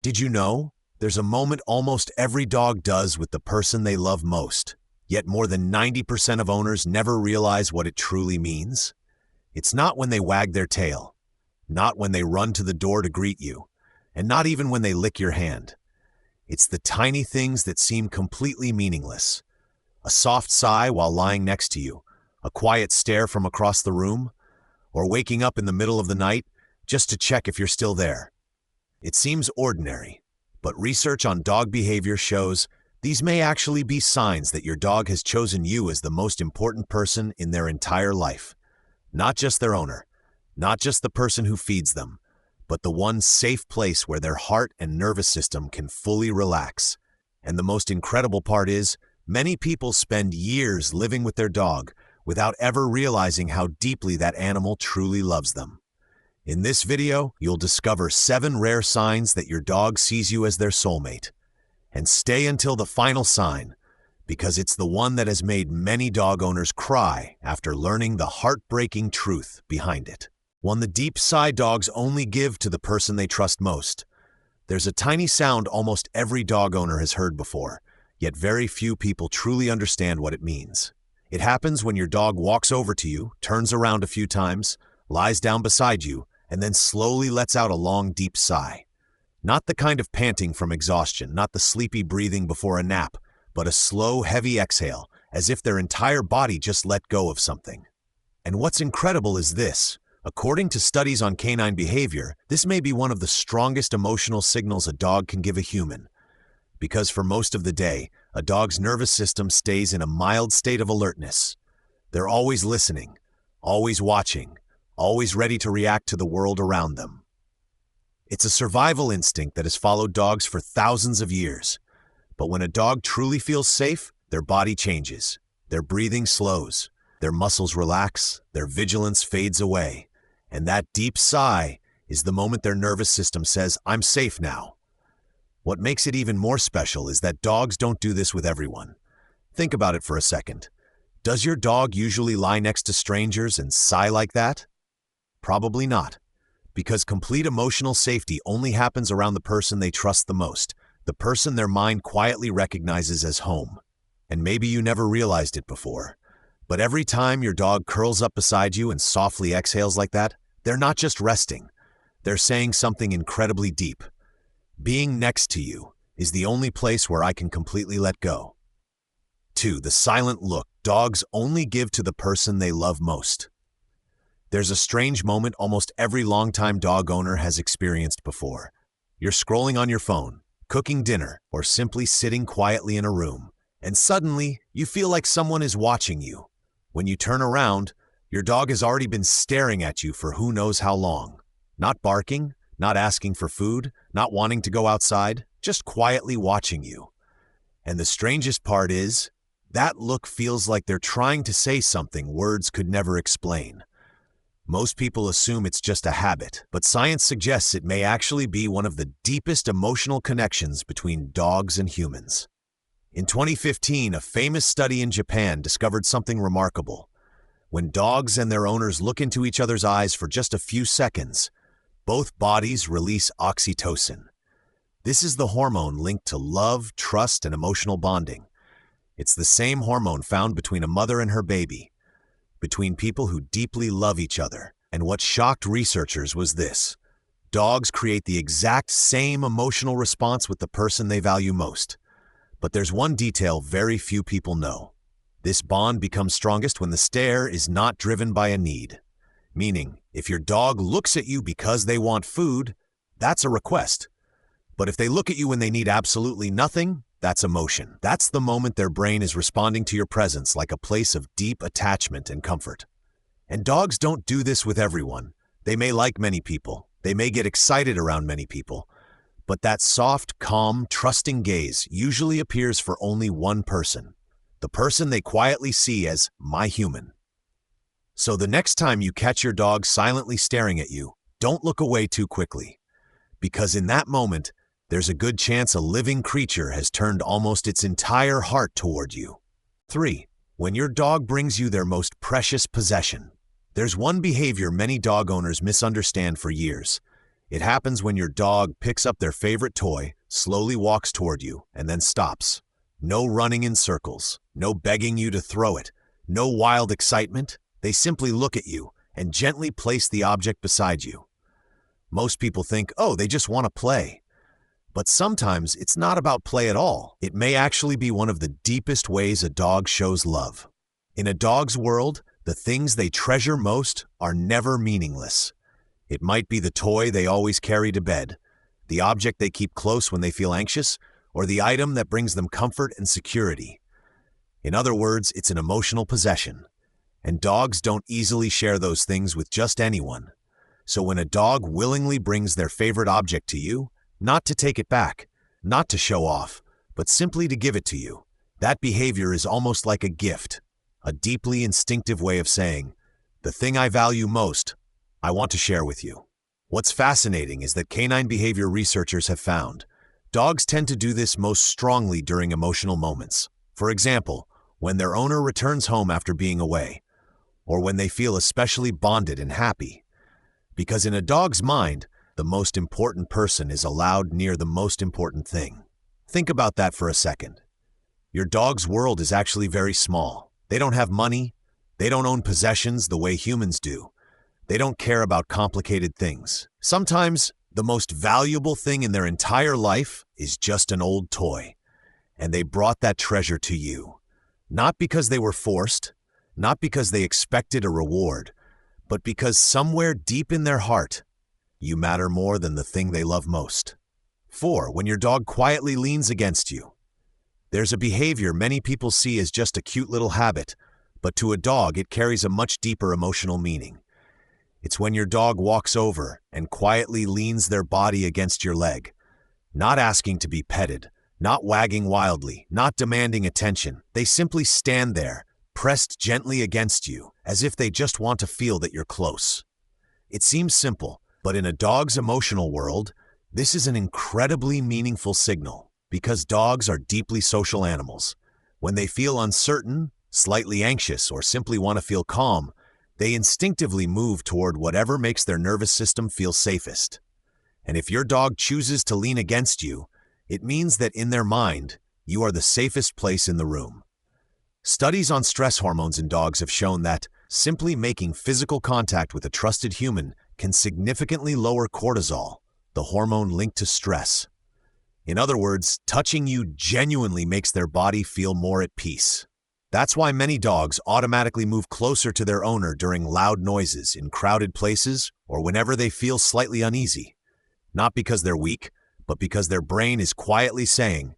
Did you know? There's a moment almost every dog does with the person they love most, yet more than 90% of owners never realize what it truly means. It's not when they wag their tail, not when they run to the door to greet you, and not even when they lick your hand. It's the tiny things that seem completely meaningless. A soft sigh while lying next to you, a quiet stare from across the room, or waking up in the middle of the night just to check if you're still there. It seems ordinary, but research on dog behavior shows these may actually be signs that your dog has chosen you as the most important person in their entire life. Not just their owner, not just the person who feeds them, but the one safe place where their heart and nervous system can fully relax. And the most incredible part is, many people spend years living with their dog without ever realizing how deeply that animal truly loves them. In this video, you'll discover 7 rare signs that your dog sees you as their soulmate. And stay until the final sign, because it's the one that has made many dog owners cry after learning the heartbreaking truth behind it. 1. The deep sigh dogs only give to the person they trust most. There's a tiny sound almost every dog owner has heard before, yet very few people truly understand what it means. It happens when your dog walks over to you, turns around a few times, lies down beside you, and then slowly lets out a long, deep sigh. Not the kind of panting from exhaustion, not the sleepy breathing before a nap, but a slow, heavy exhale, as if their entire body just let go of something. And what's incredible is this. According to studies on canine behavior, this may be one of the strongest emotional signals a dog can give a human. Because for most of the day, a dog's nervous system stays in a mild state of alertness. They're always listening, always watching, always ready to react to the world around them. It's a survival instinct that has followed dogs for thousands of years. But when a dog truly feels safe, their body changes, their breathing slows, their muscles relax, their vigilance fades away. And that deep sigh is the moment their nervous system says, "I'm safe now." What makes it even more special is that dogs don't do this with everyone. Think about it for a second. Does your dog usually lie next to strangers and sigh like that? Probably not, because complete emotional safety only happens around the person they trust the most, the person their mind quietly recognizes as home. And maybe you never realized it before, but every time your dog curls up beside you and softly exhales like that, they're not just resting, they're saying something incredibly deep. Being next to you is the only place where I can completely let go. 2. The silent look dogs only give to the person they love most. There's a strange moment almost every longtime dog owner has experienced before. You're scrolling on your phone, cooking dinner, or simply sitting quietly in a room, and suddenly you feel like someone is watching you. When you turn around, your dog has already been staring at you for who knows how long. Not barking, not asking for food, not wanting to go outside, just quietly watching you. And the strangest part is, that look feels like they're trying to say something words could never explain. Most people assume it's just a habit, but science suggests it may actually be one of the deepest emotional connections between dogs and humans. In 2015, a famous study in Japan discovered something remarkable. When dogs and their owners look into each other's eyes for just a few seconds, both bodies release oxytocin. This is the hormone linked to love, trust, and emotional bonding. It's the same hormone found between a mother and her baby, between people who deeply love each other. And what shocked researchers was this. Dogs create the exact same emotional response with the person they value most. But there's one detail very few people know. This bond becomes strongest when the stare is not driven by a need. Meaning, if your dog looks at you because they want food, that's a request. But if they look at you when they need absolutely nothing, that's emotion. That's the moment their brain is responding to your presence like a place of deep attachment and comfort. And dogs don't do this with everyone. They may like many people. They may get excited around many people. But that soft, calm, trusting gaze usually appears for only one person. The person they quietly see as my human. So the next time you catch your dog silently staring at you, don't look away too quickly. Because in that moment, there's a good chance a living creature has turned almost its entire heart toward you. 3. When your dog brings you their most precious possession. There's one behavior many dog owners misunderstand for years. It happens when your dog picks up their favorite toy, slowly walks toward you, and then stops. No running in circles, no begging you to throw it, no wild excitement. They simply look at you and gently place the object beside you. Most people think, oh, they just want to play. But sometimes it's not about play at all. It may actually be one of the deepest ways a dog shows love. In a dog's world, the things they treasure most are never meaningless. It might be the toy they always carry to bed, the object they keep close when they feel anxious, or the item that brings them comfort and security. In other words, it's an emotional possession. And dogs don't easily share those things with just anyone. So when a dog willingly brings their favorite object to you, not to take it back, not to show off, but simply to give it to you, that behavior is almost like a gift, a deeply instinctive way of saying, the thing I value most, I want to share with you. What's fascinating is that canine behavior researchers have found dogs tend to do this most strongly during emotional moments. For example, when their owner returns home after being away, or when they feel especially bonded and happy. Because in a dog's mind, the most important person is allowed near the most important thing. Think about that for a second. Your dog's world is actually very small. They don't have money. They don't own possessions the way humans do. They don't care about complicated things. Sometimes, the most valuable thing in their entire life is just an old toy. And they brought that treasure to you. Not because they were forced, not because they expected a reward, but because somewhere deep in their heart, you matter more than the thing they love most. 4. When your dog quietly leans against you. There's a behavior many people see as just a cute little habit, but to a dog it carries a much deeper emotional meaning. It's when your dog walks over and quietly leans their body against your leg, not asking to be petted, not wagging wildly, not demanding attention. They simply stand there, pressed gently against you, as if they just want to feel that you're close. It seems simple, but in a dog's emotional world, this is an incredibly meaningful signal, because dogs are deeply social animals. When they feel uncertain, slightly anxious, or simply want to feel calm, they instinctively move toward whatever makes their nervous system feel safest. And if your dog chooses to lean against you, it means that in their mind, you are the safest place in the room. Studies on stress hormones in dogs have shown that simply making physical contact with a trusted human can significantly lower cortisol, the hormone linked to stress. In other words, touching you genuinely makes their body feel more at peace. That's why many dogs automatically move closer to their owner during loud noises, in crowded places, or whenever they feel slightly uneasy. Not because they're weak, but because their brain is quietly saying,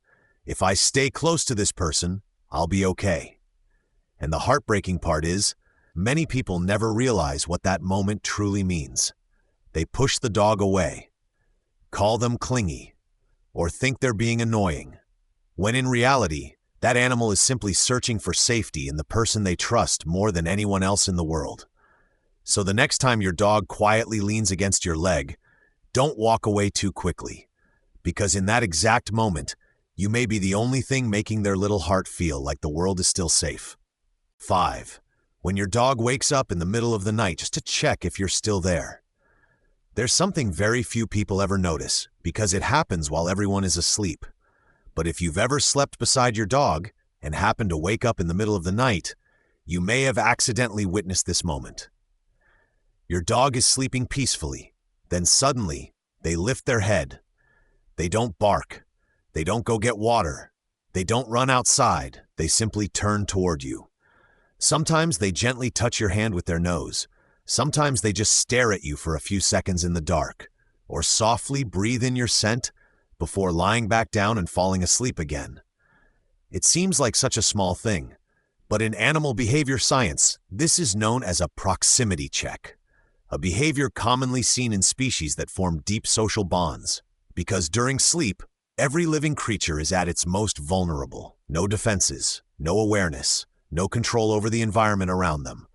if I stay close to this person, I'll be okay. And the heartbreaking part is, many people never realize what that moment truly means. They push the dog away, call them clingy, or think they're being annoying, when in reality, that animal is simply searching for safety in the person they trust more than anyone else in the world. So the next time your dog quietly leans against your leg, don't walk away too quickly, because in that exact moment, you may be the only thing making their little heart feel like the world is still safe. 5. When your dog wakes up in the middle of the night just to check if you're still there. There's something very few people ever notice, because it happens while everyone is asleep. But if you've ever slept beside your dog and happened to wake up in the middle of the night, you may have accidentally witnessed this moment. Your dog is sleeping peacefully, then suddenly, they lift their head. They don't bark. They don't go get water. They don't run outside. They simply turn toward you. Sometimes they gently touch your hand with their nose. Sometimes they just stare at you for a few seconds in the dark, or softly breathe in your scent before lying back down and falling asleep again. It seems like such a small thing, but in animal behavior science, this is known as a proximity check, a behavior commonly seen in species that form deep social bonds. Because during sleep, every living creature is at its most vulnerable. No defenses, no awareness, no control over the environment around them.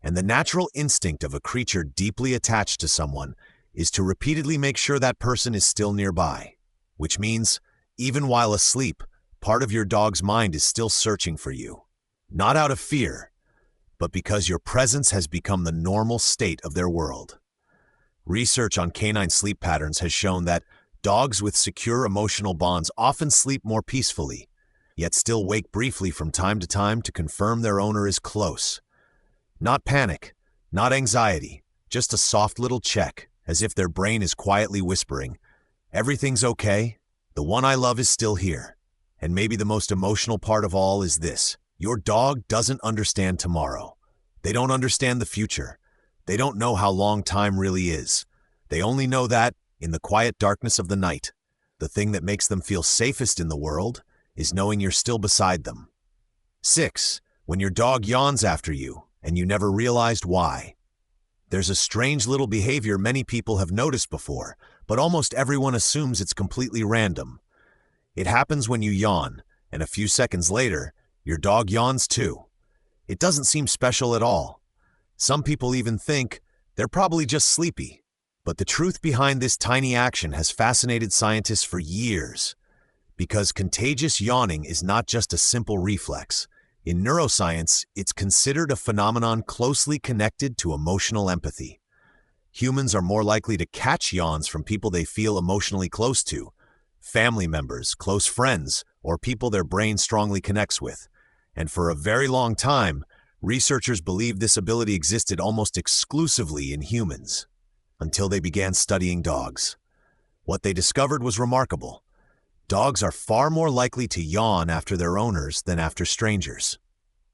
And the natural instinct of a creature deeply attached to someone is to repeatedly make sure that person is still nearby. Which means, even while asleep, part of your dog's mind is still searching for you. Not out of fear, but because your presence has become the normal state of their world. Research on canine sleep patterns has shown that dogs with secure emotional bonds often sleep more peacefully, yet still wake briefly from time to time to confirm their owner is close. Not panic, not anxiety, just a soft little check, as if their brain is quietly whispering, "Everything's okay, the one I love is still here." And maybe the most emotional part of all is this: your dog doesn't understand tomorrow. They don't understand the future. They don't know how long time really is. They only know that, in the quiet darkness of the night, the thing that makes them feel safest in the world is knowing you're still beside them. 6. When your dog yawns after you, and you never realized why. There's a strange little behavior many people have noticed before, but almost everyone assumes it's completely random. It happens when you yawn, and a few seconds later, your dog yawns too. It doesn't seem special at all. Some people even think they're probably just sleepy. But the truth behind this tiny action has fascinated scientists for years. Because contagious yawning is not just a simple reflex. In neuroscience, it's considered a phenomenon closely connected to emotional empathy. Humans are more likely to catch yawns from people they feel emotionally close to, family members, close friends, or people their brain strongly connects with. And for a very long time, researchers believed this ability existed almost exclusively in humans, until they began studying dogs. What they discovered was remarkable. Dogs are far more likely to yawn after their owners than after strangers.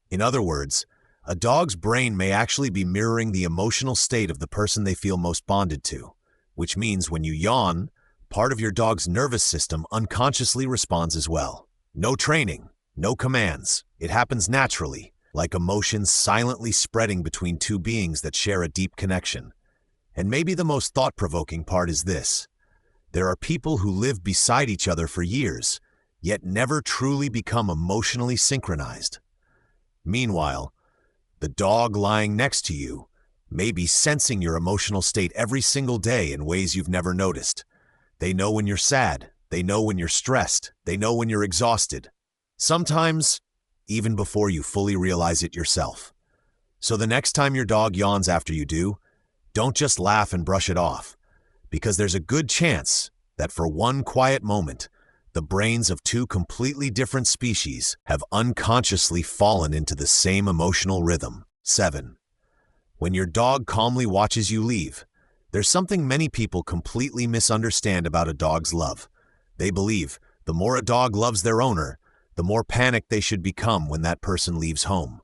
In other words, a dog's brain may actually be mirroring the emotional state of the person they feel most bonded to, which means when you yawn, part of your dog's nervous system unconsciously responds as well. No training, no commands. It happens naturally, like emotions silently spreading between two beings that share a deep connection. And maybe the most thought-provoking part is this: there are people who live beside each other for years, yet never truly become emotionally synchronized. Meanwhile, the dog lying next to you may be sensing your emotional state every single day in ways you've never noticed. They know when you're sad, they know when you're stressed, they know when you're exhausted. Sometimes, even before you fully realize it yourself. So the next time your dog yawns after you do, don't just laugh and brush it off, because there's a good chance that for one quiet moment, the brains of two completely different species have unconsciously fallen into the same emotional rhythm. 7. When your dog calmly watches you leave, there's something many people completely misunderstand about a dog's love. They believe the more a dog loves their owner, the more panicked they should become when that person leaves home.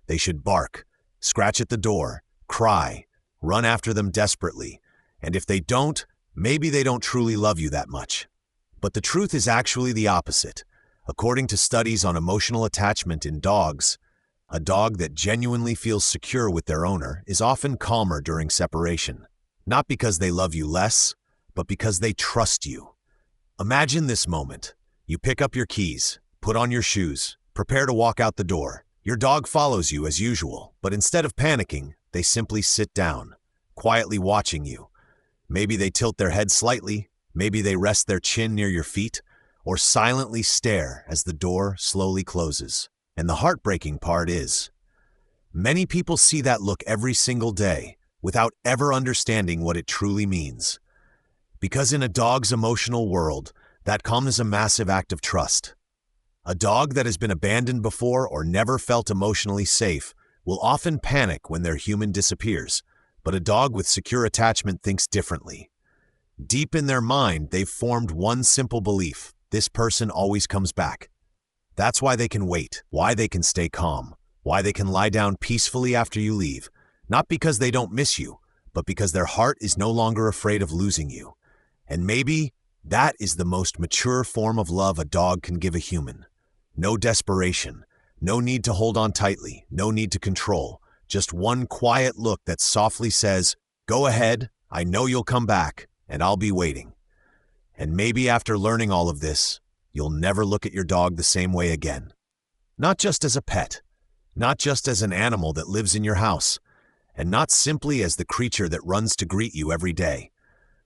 They should bark, scratch at the door, cry, run after them desperately, and if they don't, maybe they don't truly love you that much. But the truth is actually the opposite. According to studies on emotional attachment in dogs, a dog that genuinely feels secure with their owner is often calmer during separation. Not because they love you less, but because they trust you. Imagine this moment. You pick up your keys, put on your shoes, prepare to walk out the door. Your dog follows you as usual, but instead of panicking, they simply sit down, quietly watching you. Maybe they tilt their head slightly, maybe they rest their chin near your feet, or silently stare as the door slowly closes. And the heartbreaking part is, many people see that look every single day without ever understanding what it truly means. Because in a dog's emotional world, that calm is a massive act of trust. A dog that has been abandoned before or never felt emotionally safe will often panic when their human disappears, but a dog with secure attachment thinks differently. Deep in their mind, they've formed one simple belief: this person always comes back. That's why they can wait, why they can stay calm, why they can lie down peacefully after you leave, not because they don't miss you, but because their heart is no longer afraid of losing you. And maybe that is the most mature form of love a dog can give a human. No desperation, no need to hold on tightly, no need to control, just one quiet look that softly says, "Go ahead, I know you'll come back, and I'll be waiting." And maybe after learning all of this, you'll never look at your dog the same way again. Not just as a pet, not just as an animal that lives in your house, and not simply as the creature that runs to greet you every day,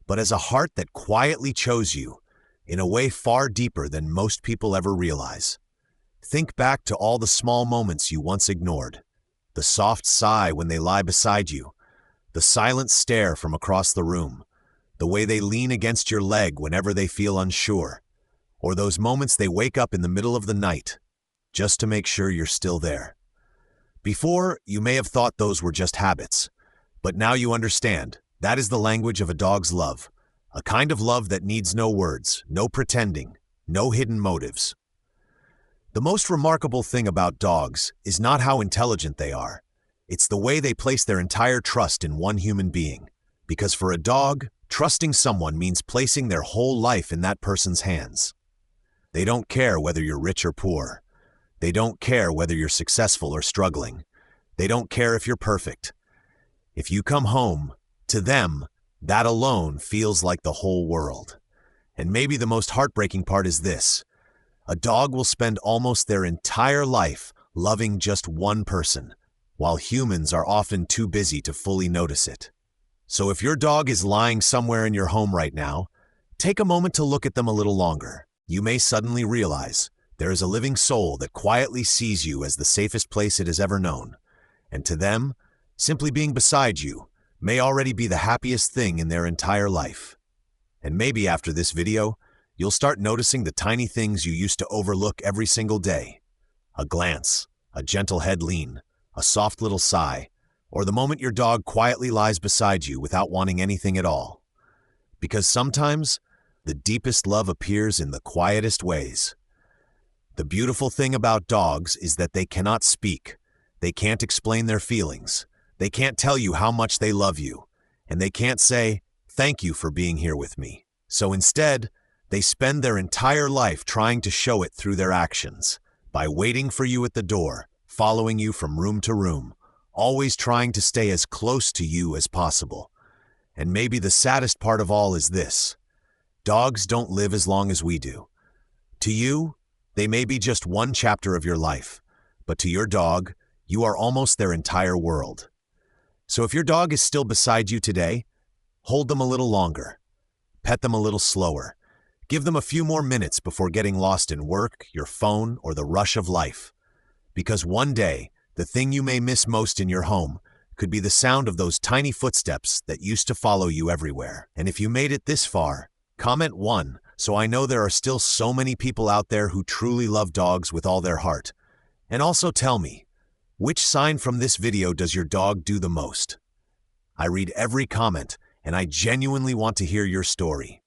but as a heart that quietly chose you in a way far deeper than most people ever realize. Think back to all the small moments you once ignored. The soft sigh when they lie beside you, The silent stare from across the room, the way they lean against your leg whenever they feel unsure, or those moments they wake up in the middle of the night just to make sure you're still there. Before, you may have thought those were just habits, but now you understand that is the language of a dog's love, a kind of love that needs no words, no pretending, no hidden motives. The most remarkable thing about dogs is not how intelligent they are. It's the way they place their entire trust in one human being. Because for a dog, trusting someone means placing their whole life in that person's hands. They don't care whether you're rich or poor. They don't care whether you're successful or struggling. They don't care if you're perfect. If you come home, to them, that alone feels like the whole world. And maybe the most heartbreaking part is this. A dog will spend almost their entire life loving just one person, while humans are often too busy to fully notice it. So if your dog is lying somewhere in your home right now, take a moment to look at them a little longer. You may suddenly realize there is a living soul that quietly sees you as the safest place it has ever known. And to them, simply being beside you may already be the happiest thing in their entire life. And maybe after this video, you'll start noticing the tiny things you used to overlook every single day. A glance, a gentle head lean, a soft little sigh, or the moment your dog quietly lies beside you without wanting anything at all. Because sometimes, the deepest love appears in the quietest ways. The beautiful thing about dogs is that they cannot speak. They can't explain their feelings. They can't tell you how much they love you. And they can't say, "Thank you for being here with me." So instead, they spend their entire life trying to show it through their actions, by waiting for you at the door, following you from room to room, always trying to stay as close to you as possible. And maybe the saddest part of all is this. Dogs don't live as long as we do. To you, they may be just one chapter of your life, but to your dog, you are almost their entire world. So if your dog is still beside you today, hold them a little longer, pet them a little slower, give them a few more minutes before getting lost in work, your phone, or the rush of life. Because one day, the thing you may miss most in your home could be the sound of those tiny footsteps that used to follow you everywhere. And if you made it this far, comment 1, so I know there are still so many people out there who truly love dogs with all their heart. And also tell me, which sign from this video does your dog do the most? I read every comment, and I genuinely want to hear your story.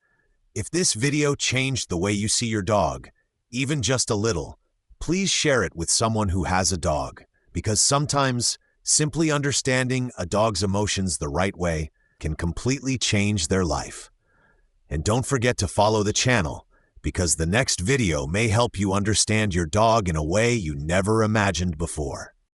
If this video changed the way you see your dog, even just a little, please share it with someone who has a dog, because sometimes simply understanding a dog's emotions the right way can completely change their life. And don't forget to follow the channel, because the next video may help you understand your dog in a way you never imagined before.